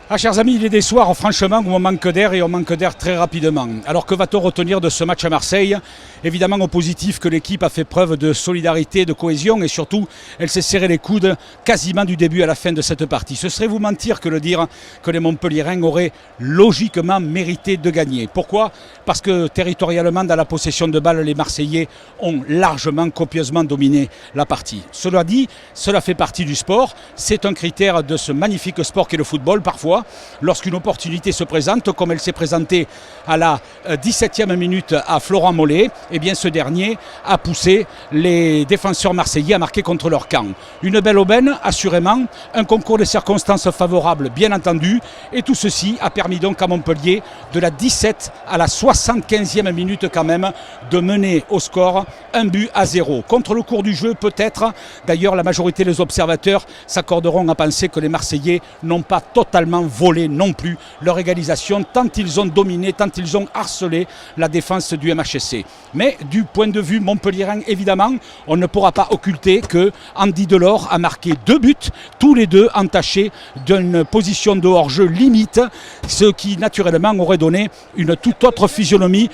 Ah, chers amis, il est des soirs franchement où on manque d'air et on manque d'air très rapidement. Alors que va-t-on retenir de ce match à Marseille? Évidemment au positif que l'équipe a fait preuve de solidarité, de cohésion et surtout elle s'est serré les coudes quasiment du début à la fin de cette partie. Ce serait vous mentir que de dire que les Montpelliérains auraient logiquement mérité de gagner. Pourquoi? Parce que territorialement dans la possession de balle, les Marseillais ont largement, copieusement dominé la partie. Cela dit, cela fait partie du sport, c'est un critère de ce magnifique sport qu'est le football parfois. Lorsqu'une opportunité se présente, comme elle s'est présentée à la 17e minute à Florent Mollet, eh bien ce dernier a poussé les défenseurs marseillais à marquer contre leur camp. Une belle aubaine, assurément, un concours de circonstances favorables, bien entendu, et tout ceci a permis donc à Montpellier, de la 17 à la 75e minute quand même, de mener au score 1-0. Contre le cours du jeu, peut-être, d'ailleurs la majorité des observateurs s'accorderont à penser que les Marseillais n'ont pas totalement volé non plus leur égalisation, tant ils ont dominé, tant ils ont harcelé la défense du MHSC. Mais du point de vue montpelliérain, évidemment, on ne pourra pas occulter que Andy Delors a marqué 2 buts, tous les deux entachés d'une position de hors-jeu limite, ce qui naturellement aurait donné une toute autre physionomie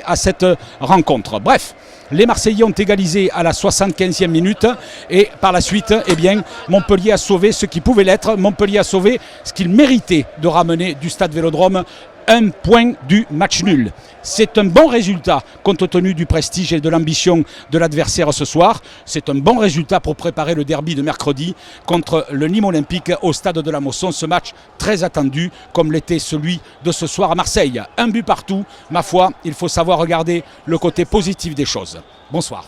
à cette rencontre. Bref, les Marseillais ont égalisé à la 75e minute et par la suite, eh bien, Montpellier a sauvé ce qui pouvait l'être. Montpellier a sauvé ce qu'il méritait de ramener du stade Vélodrome, un point du match nul. C'est un bon résultat compte tenu du prestige et de l'ambition de l'adversaire ce soir. C'est un bon résultat pour préparer le derby de mercredi contre le Nîmes Olympique au stade de la Mosson. Ce match très attendu comme l'était celui de ce soir à Marseille. Un but partout, ma foi, il faut savoir regarder le côté positif des choses. Bonsoir.